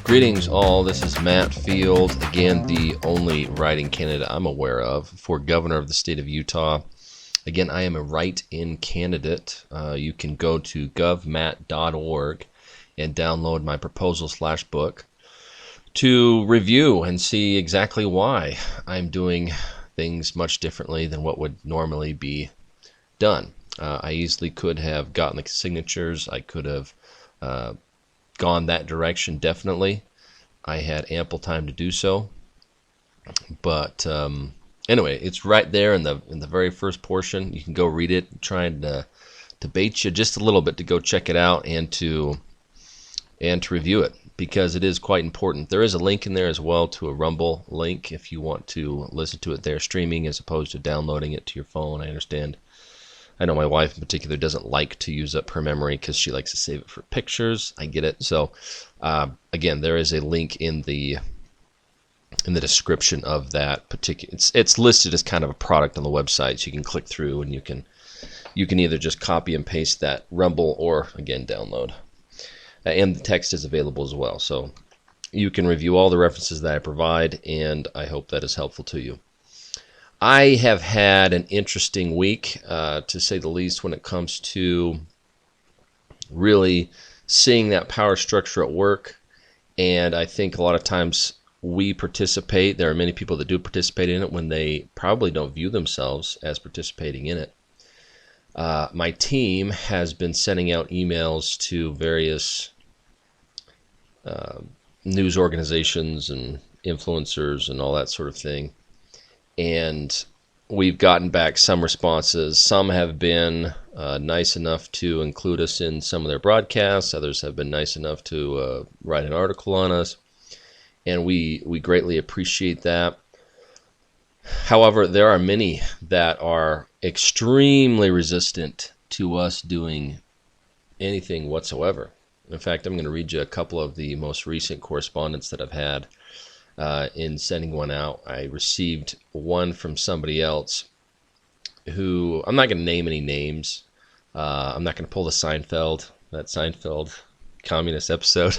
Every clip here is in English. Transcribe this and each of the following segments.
Greetings all, this is Matt Field, again the only write-in candidate I'm aware of for governor of the state of Utah. Again, I am a write-in candidate. You can go to govmat.org and download my proposal/book to review and see exactly why I'm doing things much differently than what would normally be done. I easily could have gotten the signatures. I could have gone that direction, definitely. I had ample time to do so. But anyway, it's right there in the very first portion. You can go read it, trying to bait you just a little bit to go check it out and to review it, because it is quite important. There is a link in there as well to a Rumble link if you want to listen to it there streaming as opposed to downloading it to your phone. I understand. I know my wife in particular doesn't like to use up her memory because she likes to save it for pictures. I get it. So again, there is a link in the description of that particular. It's listed as kind of a product on the website, so you can click through and you can either just copy and paste that Rumble or again download. And the text is available as well, so you can review all the references that I provide, and I hope that is helpful to you. I have had an interesting week, to say the least, when it comes to really seeing that power structure at work. And I think a lot of times we participate. There are many people that do participate in it when they probably don't view themselves as participating in it. My team has been sending out emails to various news organizations and influencers and all that sort of thing. And we've gotten back some responses. Some have been nice enough to include us in some of their broadcasts. Others have been nice enough to write an article on us. And we greatly appreciate that. However, there are many that are extremely resistant to us doing anything whatsoever. In fact, I'm going to read you a couple of the most recent correspondence that I've had. In sending one out, I received one from somebody else who, I'm not going to name any names. I'm not going to pull that Seinfeld communist episode.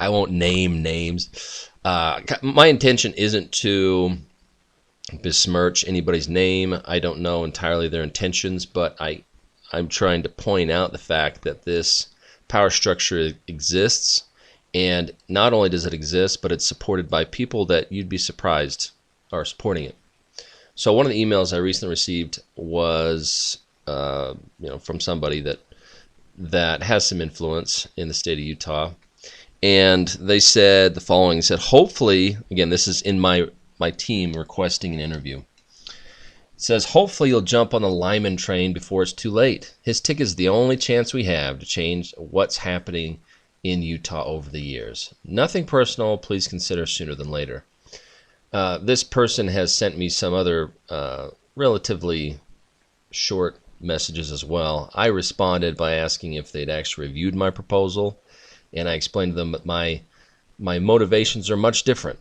I won't name names. My intention isn't to besmirch anybody's name. I don't know entirely their intentions, but I'm trying to point out the fact that this power structure exists. And not only does it exist, but it's supported by people that you'd be surprised are supporting it. So one of the emails I recently received was, from somebody that has some influence in the state of Utah, and they said the following. They said, hopefully, again, this is in my team requesting an interview. It says, hopefully you'll jump on the Lyman train before it's too late. His ticket is the only chance we have to change what's happening in Utah over the years. Nothing personal, please consider sooner than later. This person has sent me some other relatively short messages as well. I responded by asking if they'd actually reviewed my proposal, and I explained to them that my motivations are much different.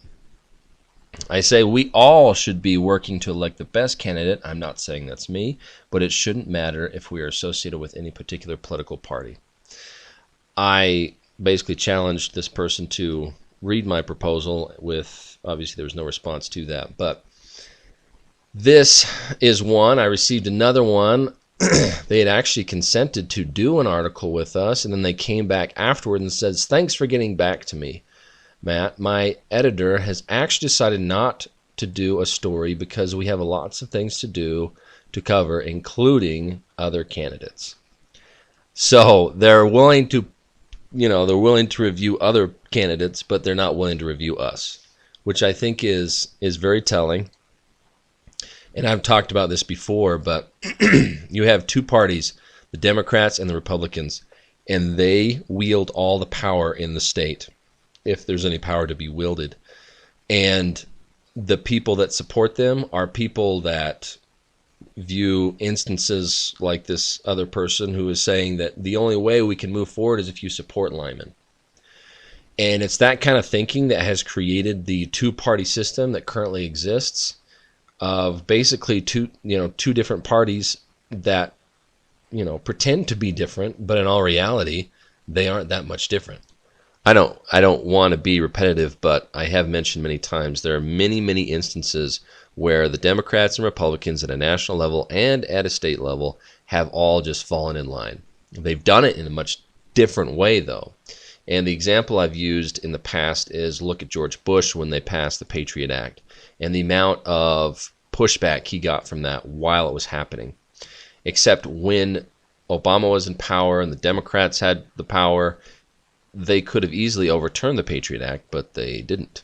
I say we all should be working to elect the best candidate. I'm not saying that's me, but it shouldn't matter if we are associated with any particular political party. I basically challenged this person to read my proposal with, obviously there was no response to that, but this is one. I received another one. They had actually consented to do an article with us, and then they came back afterward and says, thanks for getting back to me, Matt. My editor has actually decided not to do a story because we have lots of things to do to cover, including other candidates. So they're willing to review other candidates, but they're not willing to review us, which I think is very telling. And I've talked about this before, but you have two parties, the Democrats and the Republicans, and they wield all the power in the state, if there's any power to be wielded. And the people that support them are people that view instances like this other person who is saying that the only way we can move forward is if you support Lyman. And it's that kind of thinking that has created the two-party system that currently exists, of basically two different parties that pretend to be different, but in all reality they aren't that much different. I don't want to be repetitive, but I have mentioned many times there are many, many instances where the Democrats and Republicans at a national level and at a state level have all just fallen in line. They've done it in a much different way, though. And the example I've used in the past is look at George Bush when they passed the Patriot Act and the amount of pushback he got from that while it was happening. Except when Obama was in power and the Democrats had the power, they could have easily overturned the Patriot Act, but they didn't.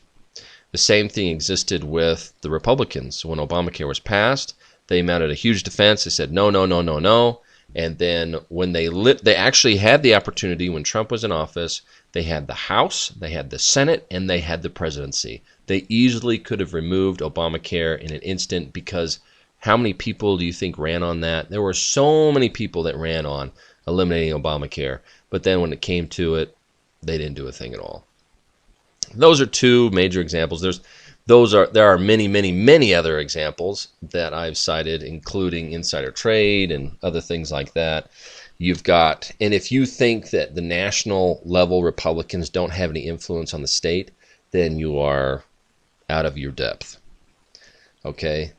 The same thing existed with the Republicans. When Obamacare was passed, they mounted a huge defense. They said, no, no, no, no, no. And then when they actually had the opportunity when Trump was in office, they had the House, they had the Senate, and they had the presidency. They easily could have removed Obamacare in an instant because how many people do you think ran on that? There were so many people that ran on eliminating Obamacare. But then when it came to it, they didn't do a thing at all. Those are two major examples. There are many, many, many other examples that I've cited, including insider trade and other things like that. And if you think that the national level Republicans don't have any influence on the state, then you are out of your depth. Okay?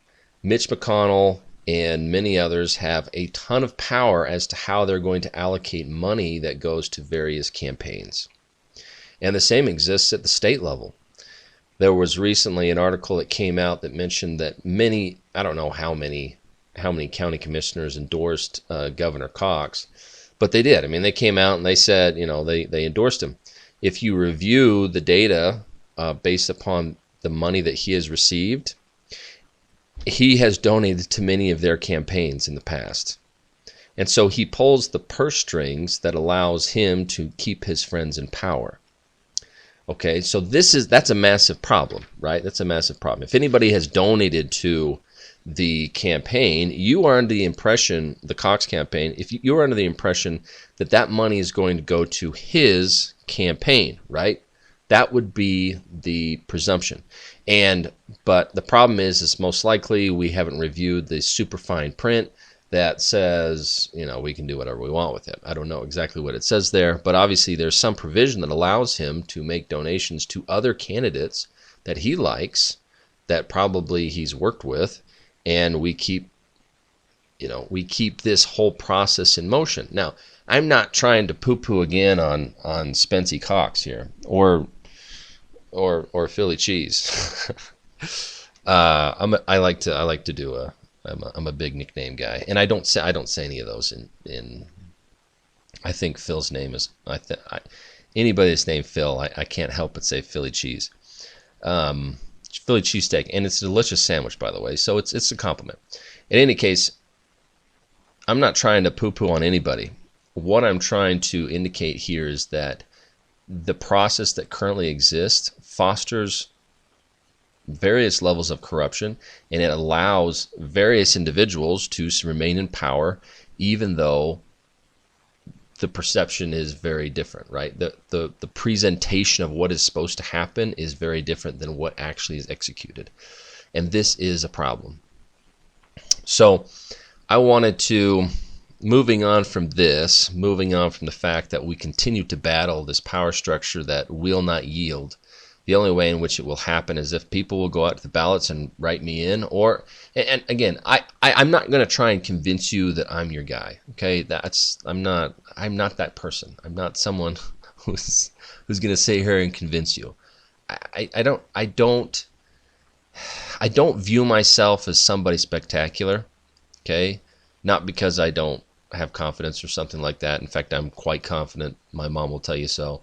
Mitch McConnell and many others have a ton of power as to how they're going to allocate money that goes to various campaigns. And the same exists at the state level. There was recently an article that came out that mentioned that I don't know how many county commissioners endorsed Governor Cox, but they did. I mean, they came out and they said, they endorsed him. If you review the data based upon the money that he has received, he has donated to many of their campaigns in the past. And so he pulls the purse strings that allows him to keep his friends in power. Okay, so that's a massive problem, right? That's a massive problem. If anybody has donated to the campaign, you are under the impression, the Cox campaign, if you're under the impression that that money is going to go to his campaign, right? That would be the presumption. But the problem is most likely we haven't reviewed the super fine print that says, we can do whatever we want with it. I don't know exactly what it says there, but obviously there's some provision that allows him to make donations to other candidates that he likes, that probably he's worked with, and we keep this whole process in motion. Now, I'm not trying to poo-poo again on Spency Cox here, or Philly cheese. I'm a big nickname guy, and I don't say any of those in. I think Phil's name is anybody that's named Phil. I can't help but say Philly cheese, Philly cheesesteak, and it's a delicious sandwich, by the way. So it's a compliment. In any case, I'm not trying to poo-poo on anybody. What I'm trying to indicate here is that the process that currently exists fosters various levels of corruption, and it allows various individuals to remain in power, even though the perception is very different, right? The presentation of what is supposed to happen is very different than what actually is executed. And this is a problem. So I wanted to, moving on from the fact that we continue to battle this power structure that will not yield, the only way in which it will happen is if people will go out to the ballots and write me in. And again, I'm not going to try and convince you that I'm your guy. Okay, I'm not that person. I'm not someone who's going to sit here and convince you. I don't view myself as somebody spectacular. Okay, not because I don't have confidence or something like that. In fact, I'm quite confident. My mom will tell you so.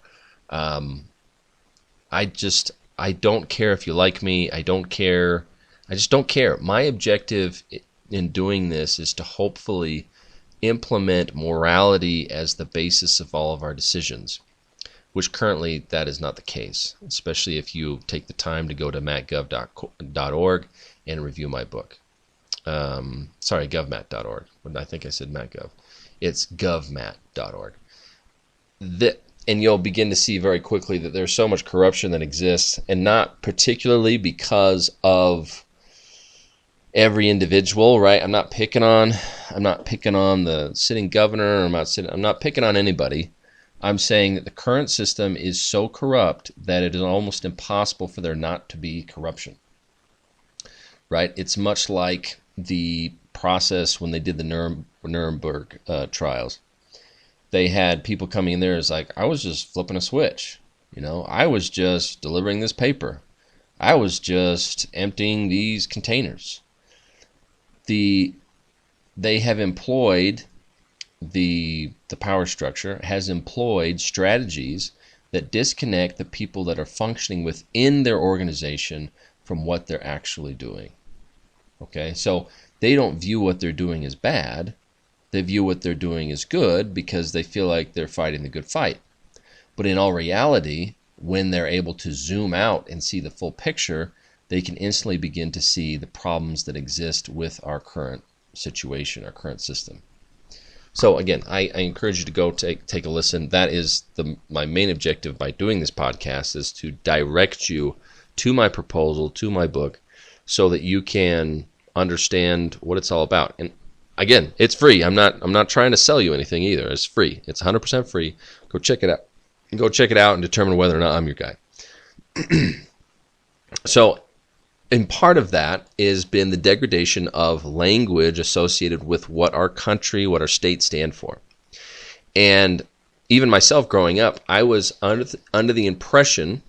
I don't care if you like me. I don't care. I just don't care. My objective in doing this is to hopefully implement morality as the basis of all of our decisions, which currently that is not the case, especially if you take the time to go to mattgov.org and review my book. Govmat.org. I think I said mattgov. It's govmat.org. And you'll begin to see very quickly that there's so much corruption that exists, and not particularly because of every individual, right? I'm not picking on the sitting governor. I'm not picking on anybody. I'm saying that the current system is so corrupt that it is almost impossible for there not to be corruption. Right? It's much like the process when they did the Nuremberg trials. They had people coming in there as like, I was just flipping a switch. I was just delivering this paper. I was just emptying these containers. They have employed, the power structure has employed strategies that disconnect the people that are functioning within their organization from what they're actually doing. Okay, so they don't view what they're doing as bad. They view what they're doing as good because they feel like they're fighting the good fight. But in all reality, when they're able to zoom out and see the full picture, they can instantly begin to see the problems that exist with our current situation, our current system. So again, I encourage you to go take a listen. That is my main objective by doing this podcast, is to direct you to my proposal, to my book, so that you can understand what it's all about. And again, it's free. I'm not trying to sell you anything either. It's free. It's 100% free. Go check it out. Go check it out and determine whether or not I'm your guy. So, and part of that has been the degradation of language associated with what our country, what our state stand for. And even myself growing up, I was under the impression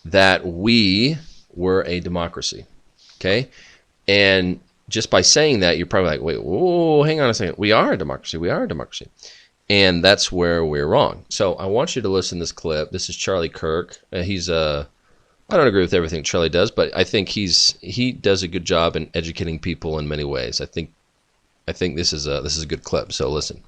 that we were a democracy. Okay? And just by saying that, you're probably like, wait, whoa, hang on a second. We are a democracy. We are a democracy. And that's where we're wrong. So I want you to listen to this clip. This is Charlie Kirk. I don't agree with everything Charlie does, but I think he does a good job in educating people in many ways. I think this is a good clip. So listen.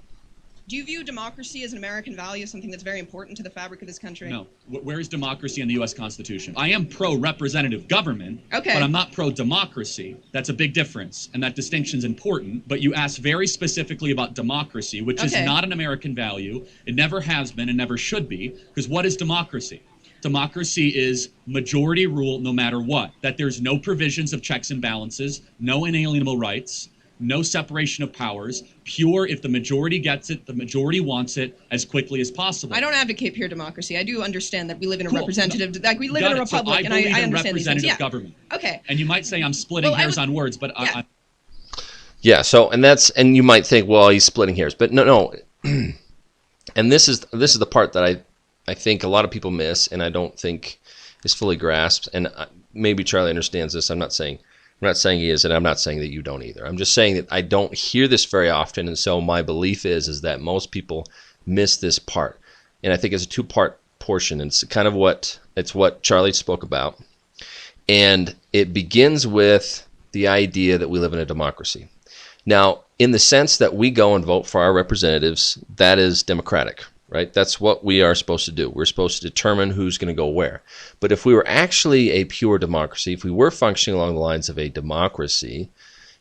Do you view democracy as an American value, something that's very important to the fabric of this country? No. Where is democracy in the U.S. Constitution? I am pro-representative government, okay, but I'm not pro-democracy. That's a big difference, and that distinction's important. But you asked very specifically about democracy, which is not an American value. It never has been and never should be, because what is democracy? Democracy is majority rule no matter what, that there's no provisions of checks and balances, no inalienable rights, no separation of powers, pure if the majority gets it, the majority wants it as quickly as possible. I don't advocate pure democracy. I do understand that we live in a Cool. representative, like we live in a republic, so and I in understand these things. representative government. Okay. And you might say I'm splitting hairs on words, but yeah. Yeah, so and you might think, well, he's splitting hairs, but no. And this is the part that I think a lot of people miss, and I don't think is fully grasped. And maybe Charlie understands this. I'm not saying he is, and I'm not saying that you don't either. I'm just saying that I don't hear this very often, and so my belief is that most people miss this part. And I think it's a two-part portion, and it's kind of what Charlie spoke about. And it begins with the idea that we live in a democracy. Now, in the sense that we go and vote for our representatives, that is democratic, right? That's what we are supposed to do. We're supposed to determine who's going to go where. But if we were actually a pure democracy, if we were functioning along the lines of a democracy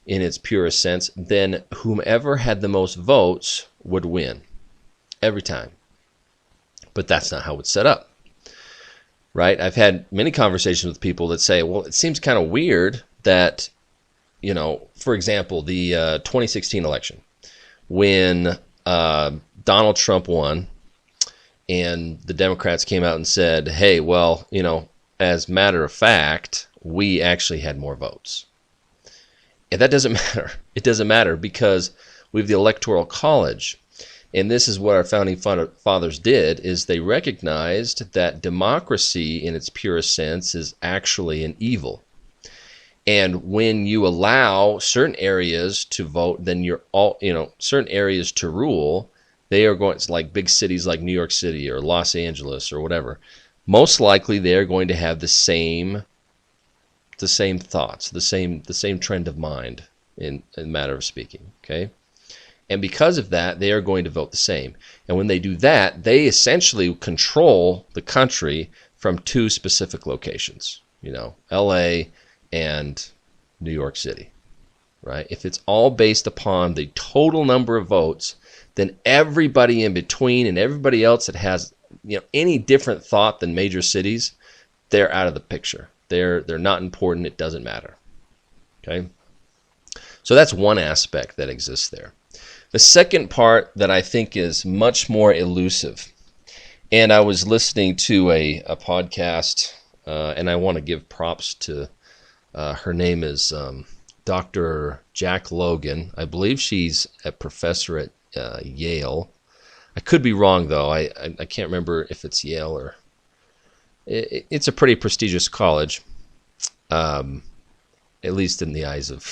in its purest sense, then whomever had the most votes would win every time. But that's not how it's set up, right? I've had many conversations with people that say, well, it seems kind of weird that, for example, the 2016 election, when Donald Trump won, and the Democrats came out and said, hey, well, as a matter of fact, we actually had more votes. And that doesn't matter. It doesn't matter because we have the Electoral College. And this is what our founding fathers did, is they recognized that democracy in its purest sense is actually an evil. And when you allow certain areas to vote, then certain areas to rule, they are going to, like big cities like New York City or Los Angeles or whatever, most likely they are going to have the same thoughts, the same trend of mind in a matter of speaking, okay? And because of that, they are going to vote the same. And when they do that, they essentially control the country from two specific locations, LA and New York City, right? If it's all based upon the total number of votes, then everybody in between and everybody else that has any different thought than major cities, they're out of the picture. They're not important. It doesn't matter. Okay? So that's one aspect that exists there. The second part that I think is much more elusive And I was listening to a podcast, and I want to give props to, her name is Dr. Jack Logan. I believe she's a professor at Yale. I could be wrong, though. I can't remember if it's Yale or... It's a pretty prestigious college, at least in the eyes of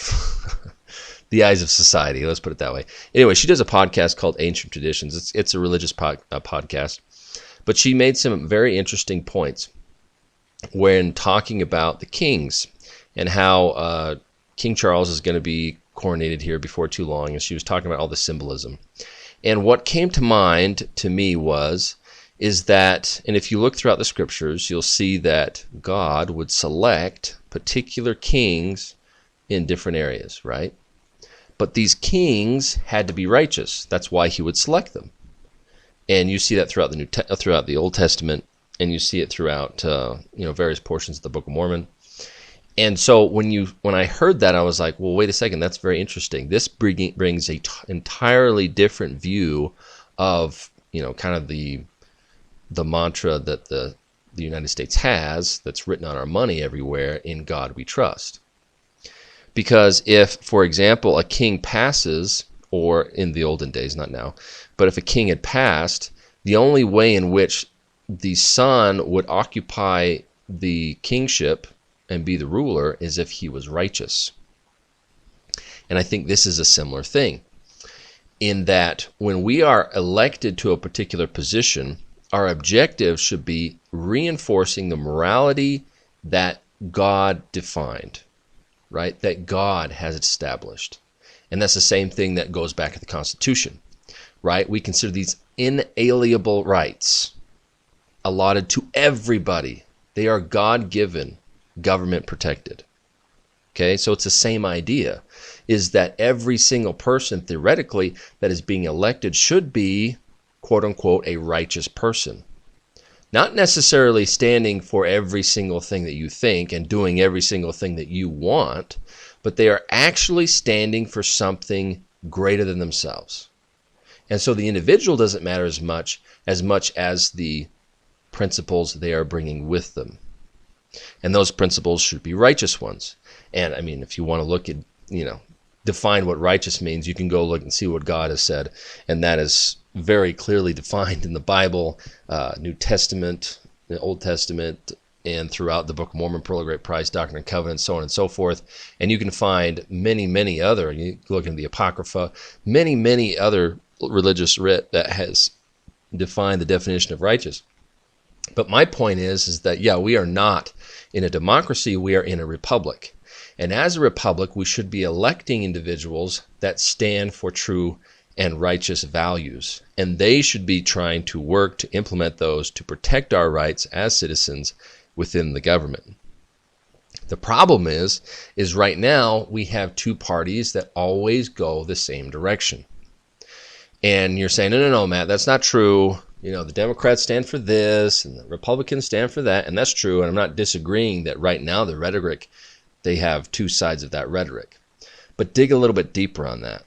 the eyes of society. Let's put it that way. Anyway, she does a podcast called Ancient Traditions. It's a religious podcast, but she made some very interesting points when talking about the kings and how King Charles is going to be coronated here before too long, and she was talking about all the symbolism. And what came to mind to me is that, and if you look throughout the scriptures, you'll see that God would select particular kings in different areas, right? But these kings had to be righteous. That's why he would select them. And you see that throughout throughout the Old Testament, and you see it throughout various portions of the Book of Mormon. And so when I heard that, I was like, well, wait a second, that's very interesting. This brings a entirely different view of kind of the mantra that the United States has, that's written on our money everywhere: in God we trust. Because if, for example, a king passes, or in the olden days, not now, but if a king had passed, the only way in which the son would occupy the kingship and be the ruler is if he was righteous. And I think this is a similar thing, in that when we are elected to a particular position, our objective should be reinforcing the morality that God defined, right? That God has established. And that's the same thing that goes back to the Constitution, right? We consider these inalienable rights allotted to everybody. They are God-given, government protected. Okay, so it's the same idea, is that every single person, theoretically, that is being elected should be, quote-unquote, a righteous person. Not necessarily standing for every single thing that you think and doing every single thing that you want, but they are actually standing for something greater than themselves. And so the individual doesn't matter as much as the principles they are bringing with them. And those principles should be righteous ones. And I mean, if you want to look at, define what righteous means, you can go look and see what God has said. And that is very clearly defined in the Bible, New Testament, the Old Testament, and throughout the Book of Mormon, Pearl of Great Price, Doctrine and Covenants, so on and so forth. And you can find many, many other, you look in the Apocrypha, many, many other religious writ that has defined the definition of righteous. But my point is that, yeah, we are not in a democracy, we are in a republic. And as a republic, we should be electing individuals that stand for true and righteous values. And they should be trying to work to implement those to protect our rights as citizens within the government. The problem is right now we have two parties that always go the same direction. And you're saying, no, Matt, that's not true. The Democrats stand for this and the Republicans stand for that. And that's true. And I'm not disagreeing that right now the rhetoric, they have two sides of that rhetoric. But dig a little bit deeper on that.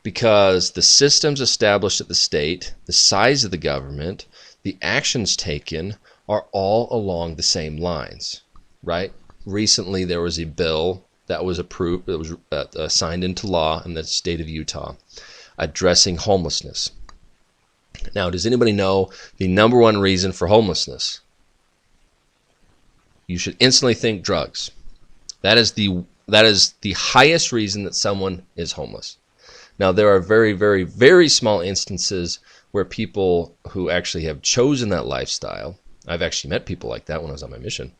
Because the systems established at the state, the size of the government, the actions taken are all along the same lines, right? Recently, there was a bill that was approved, that was signed into law in the state of Utah, addressing homelessness. Now, does anybody know the number one reason for homelessness? You should instantly think drugs. That is the highest reason that someone is homeless. Now, there are very, very, very small instances where people who actually have chosen that lifestyle, I've actually met people like that when I was on my mission,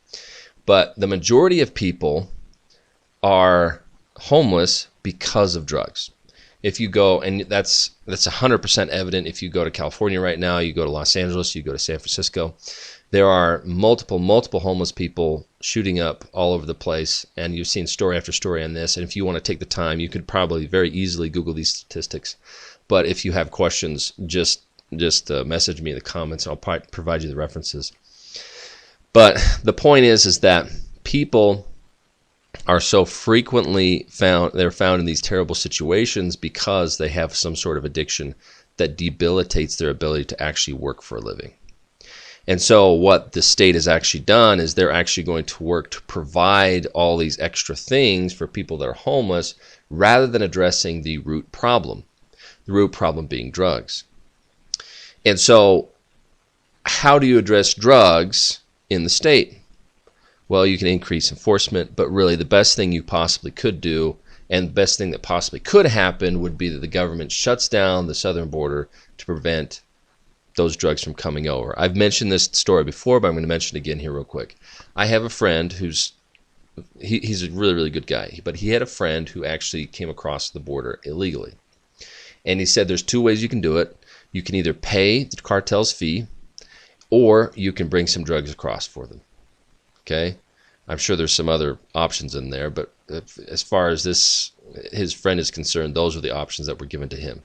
but the majority of people are homeless because of drugs. If you go, and that's 100% evident if you go to California right now, you go to Los Angeles, you go to San Francisco, there are multiple homeless people shooting up all over the place, and you've seen story after story on this. And if you want to take the time, you could probably very easily Google these statistics. But if you have questions, just message me in the comments, and I'll provide you the references. But the point is that people are so frequently found in these terrible situations because they have some sort of addiction that debilitates their ability to actually work for a living. And so what the state has actually done is they're actually going to work to provide all these extra things for people that are homeless rather than addressing the root problem being drugs. And so how do you address drugs in the state? Well, you can increase enforcement, but really the best thing you possibly could do, and the best thing that possibly could happen, would be that the government shuts down the southern border to prevent those drugs from coming over. I've mentioned this story before, but I'm going to mention it again here real quick. I have a friend he's a really, really good guy, but he had a friend who actually came across the border illegally. And he said there's two ways you can do it. You can either pay the cartel's fee, or you can bring some drugs across for them. Okay? I'm sure there's some other options in there, but as far as his friend is concerned, those are the options that were given to him.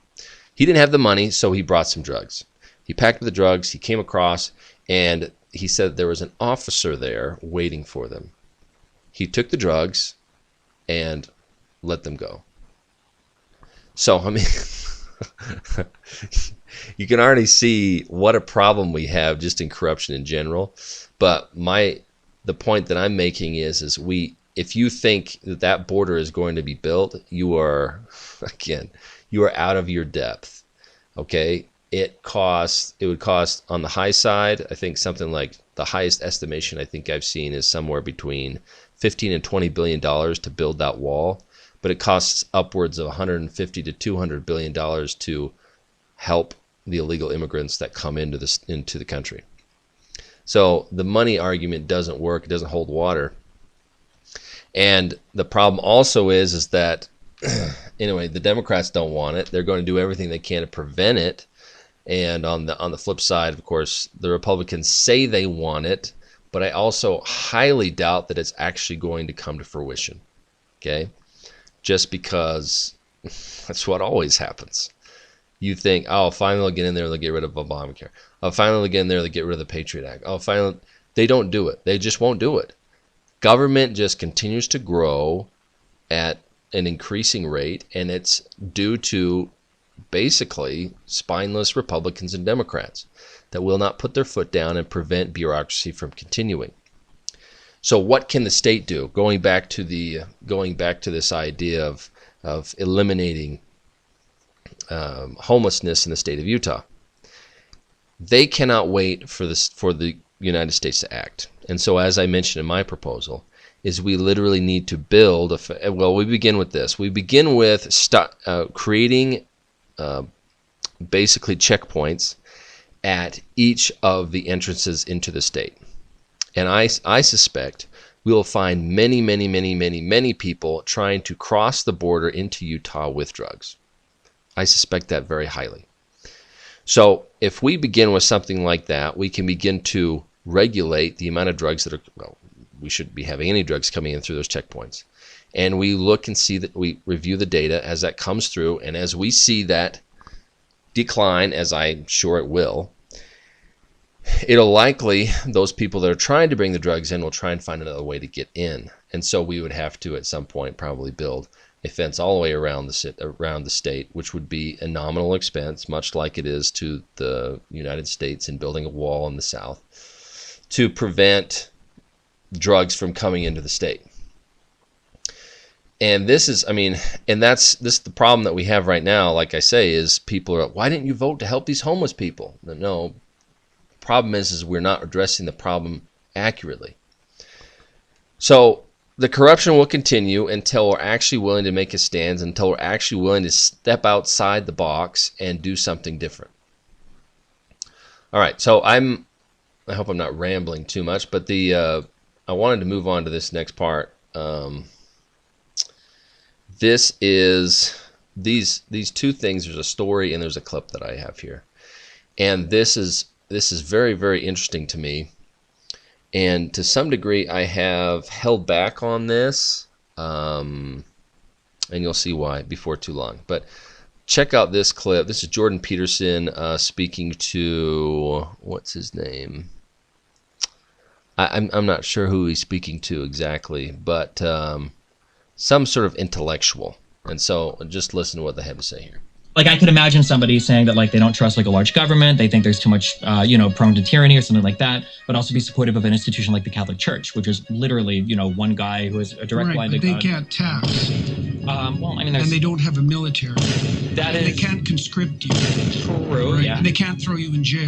He didn't have the money, so he brought some drugs. He packed up the drugs, he came across, and he said there was an officer there waiting for them. He took the drugs and let them go. So, I mean, you can already see what a problem we have just in corruption in general. But the point that I'm making is if you think that border is going to be built, you are out of your depth. Okay? It would cost on the high side, I think something like the highest estimation I think I've seen is somewhere between $15 and $20 billion to build that wall. But it costs upwards of $150 to $200 billion to help the illegal immigrants that come into the country. So the money argument doesn't work. It doesn't hold water. And the problem also is that, anyway, the Democrats don't want it. They're going to do everything they can to prevent it. And on the flip side, of course, the Republicans say they want it, but I also highly doubt that it's actually going to come to fruition. Okay? Just because that's what always happens. You think, oh, finally they'll get in there, they'll get rid of Obamacare. Oh, finally they'll get in there, they'll get rid of the Patriot Act. Oh, finally, they don't do it. They just won't do it. Government just continues to grow at an increasing rate, and it's due to basically spineless Republicans and Democrats that will not put their foot down and prevent bureaucracy from continuing. So what can the state do? Going back to this idea of eliminating homelessness in the state of Utah, they cannot wait for the United States to act. And so, as I mentioned in my proposal, is we literally need to build we begin with this. We begin with creating basically checkpoints at each of the entrances into the state. And I suspect we will find many people trying to cross the border into Utah with drugs. I suspect that very highly. So if we begin with something like that, we can begin to regulate the amount of drugs that we shouldn't be having any drugs coming in through those checkpoints. And we look and see that we review the data as that comes through, and as we see that decline, as I'm sure it will, it'll likely, those people that are trying to bring the drugs in will try and find another way to get in. And so we would have to, at some point, probably build a fence all the way around the state, which would be a nominal expense, much like it is to the United States in building a wall in the South, to prevent drugs from coming into the state. And this is the problem that we have right now, like I say, is people are, why didn't you vote to help these homeless people? No, the problem is we're not addressing the problem accurately. So the corruption will continue until we're actually willing to make a stand, until we're actually willing to step outside the box and do something different. All right, so I hope I'm not rambling too much, but I wanted to move on to this next part. This is these two things. There's a story and there's a clip that I have here, and this is very, very interesting to me. And to some degree, I have held back on this, and you'll see why before too long. But check out this clip. This is Jordan Peterson speaking to, what's his name? I'm not sure who he's speaking to exactly, but some sort of intellectual. And so just listen to what they have to say here. like I could imagine somebody saying that like they don't trust like a large government, they think there's too much, prone to tyranny or something like that, but also be supportive of an institution like the Catholic Church, which is literally, one guy who is a direct line to But they God. can't tax. Well, I mean, And they don't have a military. That is They can't conscript you. true. Right? Yeah, And they can't throw you in jail.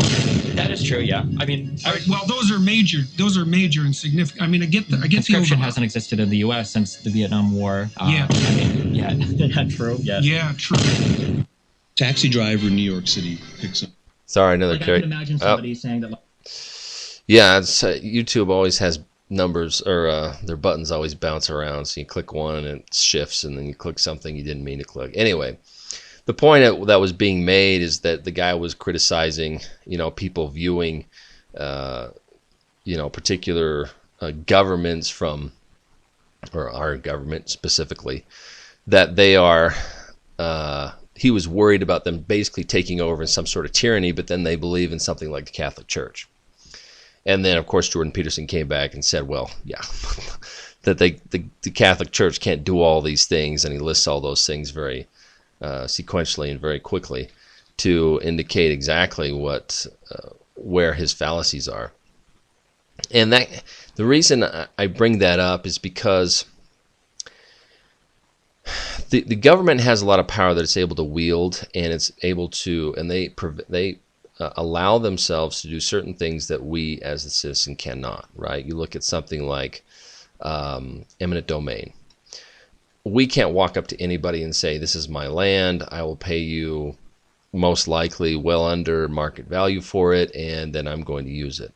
that is true. Yeah, I mean, Well, those are major. Those are major and significant. I mean, I get the conscription overlap. hasn't existed in the U.S. since the Vietnam War. Yeah. I mean, yeah, true. Yes. Yeah, true. Taxi driver in New York City picks up. Sorry, another Like I carry. could imagine somebody saying that. Like, Yeah, it's, YouTube always has numbers, or their buttons always bounce around. So you click one and it shifts, and then you click something you didn't mean to click. Anyway, the point that was being made is that the guy was criticizing, people viewing, particular governments from, or our government specifically, that they are. He was worried about them basically taking over in some sort of tyranny, but then they believe in something like the Catholic Church. And then, of course, Jordan Peterson came back and said, well, yeah, that the Catholic Church can't do all these things, and he lists all those things very sequentially and very quickly to indicate exactly where his fallacies are. And the reason I bring that up is because the government has a lot of power that it's able to wield, and it's able to, and they allow themselves to do certain things that we as the citizen cannot, right? You look at something like eminent domain. We can't walk up to anybody and say, this is my land, I will pay you most likely well under market value for it, and then I'm going to use it.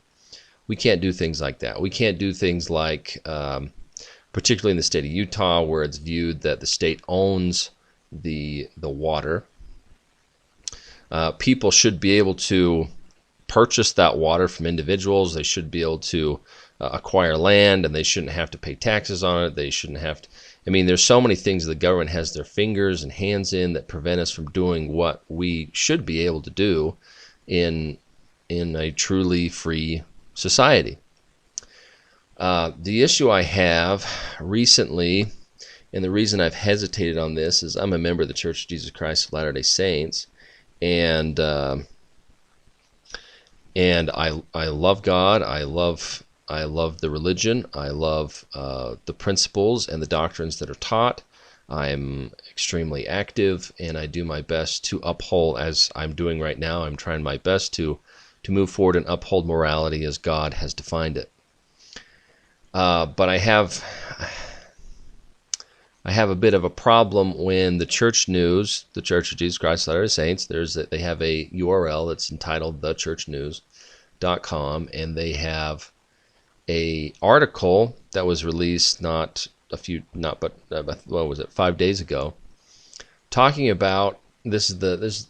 We can't do things like that. We can't do things like, particularly in the state of Utah, where it's viewed that the state owns the water. People should be able to purchase that water from individuals. They should be able to acquire land, and they shouldn't have to pay taxes on it. They shouldn't have to. I mean, there's so many things the government has their fingers and hands in that prevent us from doing what we should be able to do in a truly free society. The issue I have recently, and the reason I've hesitated on this, is I'm a member of the Church of Jesus Christ of Latter-day Saints, and I love God. I love the religion. I love the principles and the doctrines that are taught. I'm extremely active, and I do my best to uphold, as I'm doing right now. I'm trying my best to move forward and uphold morality as God has defined it. But I have a bit of a problem when the church news, the Church of Jesus Christ of Latter-day Saints, they have a URL that's entitled thechurchnews.com, and they have a article that was released 5 days ago, talking about this.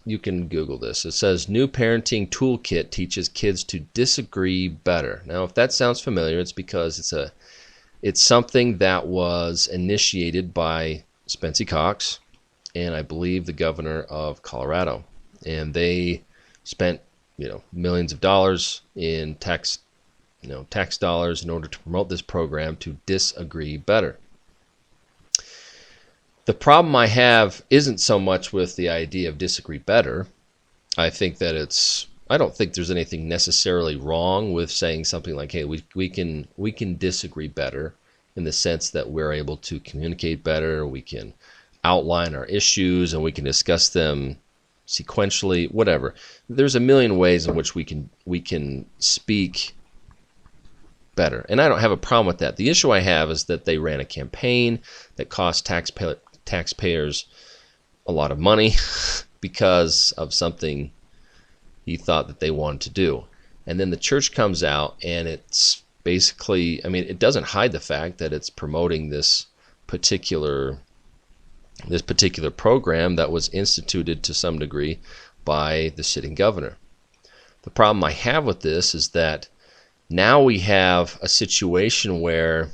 You can Google this. It says, "New parenting toolkit teaches kids to disagree better." Now, if that sounds familiar, it's because it's something that was initiated by Spency Cox and I believe the governor of Colorado, and they spent millions of dollars in tax dollars in order to promote this program to disagree better. The problem I have isn't so much with the idea of disagree better. I think that I don't think there's anything necessarily wrong with saying something like, hey, we can disagree better, in the sense that we're able to communicate better, we can outline our issues, and we can discuss them sequentially, whatever. There's a million ways in which we can speak better, and I don't have a problem with that. The issue I have is that they ran a campaign that cost taxpayers a lot of money because of something he thought that they wanted to do. And then the church comes out, and it's basically, it doesn't hide the fact that it's promoting this particular program that was instituted to some degree by the sitting governor. The problem I have with this is that now we have a situation where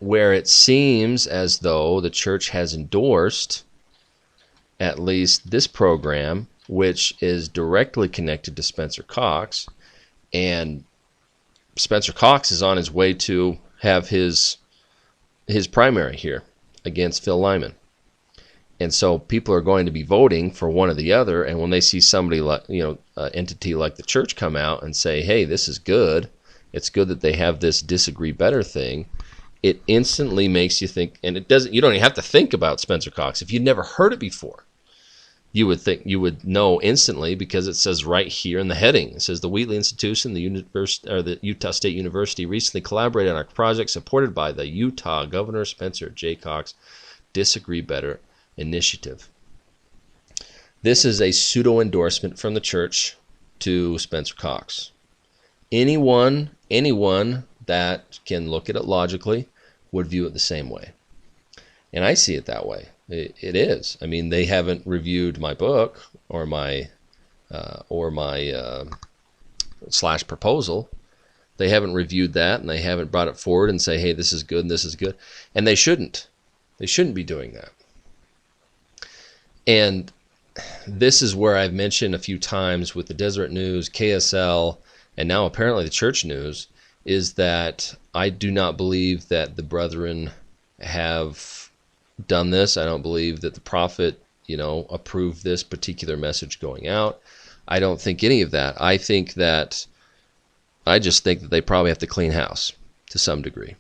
it seems as though the church has endorsed at least this program, which is directly connected to Spencer Cox, and Spencer Cox is on his way to have his primary here against Phil Lyman. And so people are going to be voting for one or the other, and when they see somebody like, an entity like the church come out and say, hey, this is good, it's good that they have this disagree better thing, it instantly makes you think, and you don't even have to think about Spencer Cox. If you'd never heard it before, you would know instantly, because it says right here in the heading, it says the Wheatley Institution, the Utah State University recently collaborated on a project supported by the Utah Governor Spencer J. Cox Disagree Better initiative. This is a pseudo endorsement from the church to Spencer Cox. Anyone that can look at it logically would view it the same way. And I see it that way. It is. I mean, they haven't reviewed my book or my slash proposal. They haven't reviewed that, and they haven't brought it forward and say, hey, this is good and this is good. And they shouldn't. They shouldn't be doing that. And this is where I've mentioned a few times with the Deseret News, KSL, and now apparently the Church News, is that I do not believe that the brethren have done this. I don't believe that the prophet, approved this particular message going out. I don't think any of that. I just think that they probably have to clean house to some degree.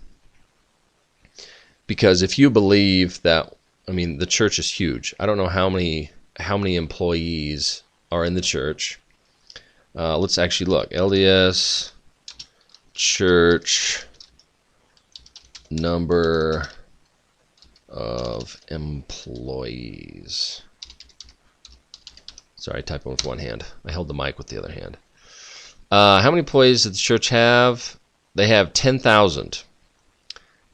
Because if you believe that, the church is huge. I don't know how many employees are in the church. Let's actually look. LDS church number of employees. Sorry, I typed with one hand. I held the mic with the other hand. How many employees does the church have? They have 10,000.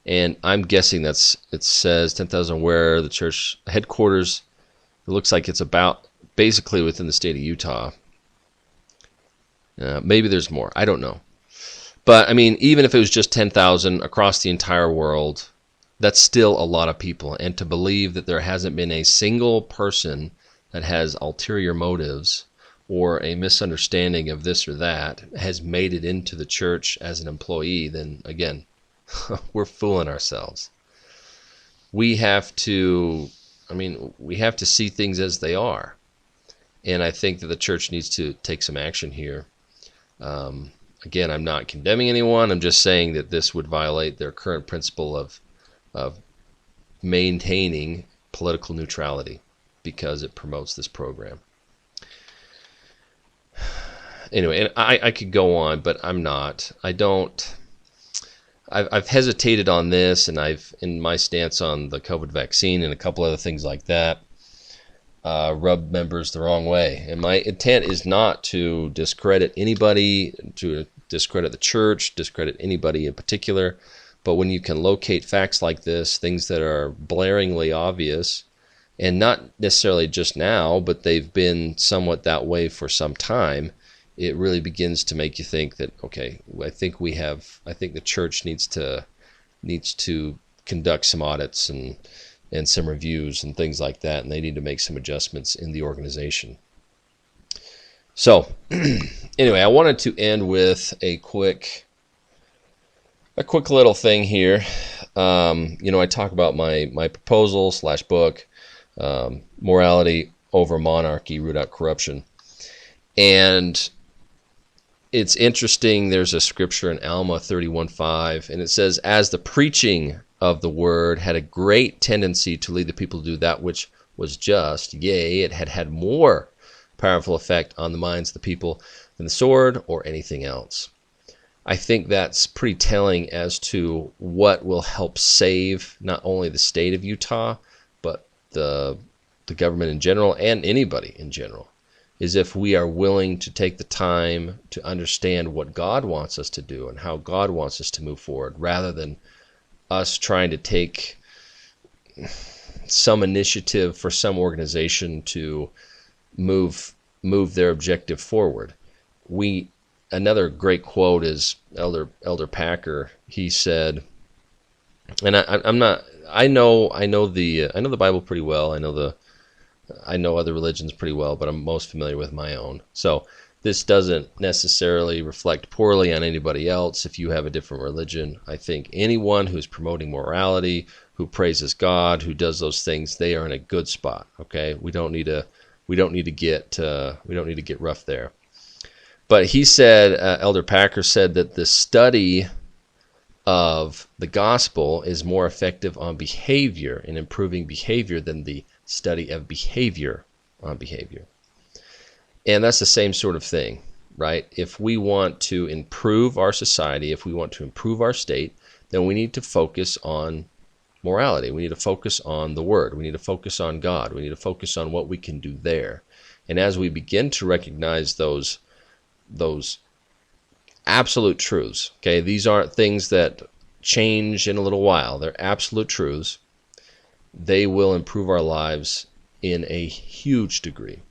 And I'm guessing it says 10,000 where the church headquarters, it looks like it's about basically within the state of Utah. Maybe there's more. I don't know. But, even if it was just 10,000 across the entire world, that's still a lot of people. And to believe that there hasn't been a single person that has ulterior motives or a misunderstanding of this or that has made it into the church as an employee, then, again, we're fooling ourselves. We have to see things as they are. And I think that the church needs to take some action here. Again, I'm not condemning anyone. I'm just saying that this would violate their current principle of maintaining political neutrality because it promotes this program. Anyway, and I could go on, but I'm not. I've hesitated on this, and I've, in my stance on the COVID vaccine and a couple other things like that, rubbed members the wrong way. And my intent is not to discredit anybody, to discredit the church, discredit anybody in particular. But when you can locate facts like this, things that are blaringly obvious, and not necessarily just now, but they've been somewhat that way for some time, it really begins to make you think that, okay, I think the church needs to conduct some audits and some reviews and things like that, and they need to make some adjustments in the organization. So, anyway, I wanted to end with a quick little thing here. I talk about my proposal / book, Morality Over Monarchy, Root Out Corruption. And it's interesting, there's a scripture in Alma 31:5, and it says, as the preaching of the word had a great tendency to lead the people to do that which was just, yea, it had more powerful effect on the minds of the people than the sword or anything else. I think that's pretty telling as to what will help save not only the state of Utah, but the government in general and anybody in general, is if we are willing to take the time to understand what God wants us to do and how God wants us to move forward, rather than us trying to take some initiative for some organization to move their objective forward. Another great quote is Elder Packer. He said, and I know the Bible pretty well. I know other religions pretty well, but I'm most familiar with my own. So this doesn't necessarily reflect poorly on anybody else if you have a different religion. I think anyone who's promoting morality who praises God, who does those things, they are in a good spot. Okay, we don't need to get rough there. But he said, Elder Packer said that the study of the gospel is more effective on behavior and improving behavior than the study of behavior on behavior. And that's the same sort of thing, right? If we want to improve our society, if we want to improve our state, then we need to focus on morality. We need to focus on the Word. We need to focus on God. We need to focus on what we can do there. And as we begin to recognize those absolute truths, okay, these aren't things that change in a little while. They're absolute truths. They will improve our lives in a huge degree.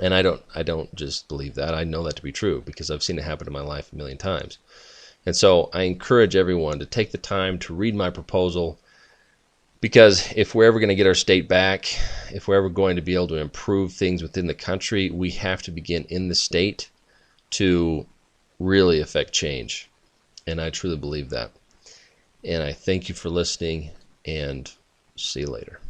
And I don't just believe that. I know that to be true because I've seen it happen in my life a million times. And so I encourage everyone to take the time to read my proposal, because if we're ever going to get our state back, if we're ever going to be able to improve things within the country, we have to begin in the state to really affect change. And I truly believe that. And I thank you for listening, and see you later.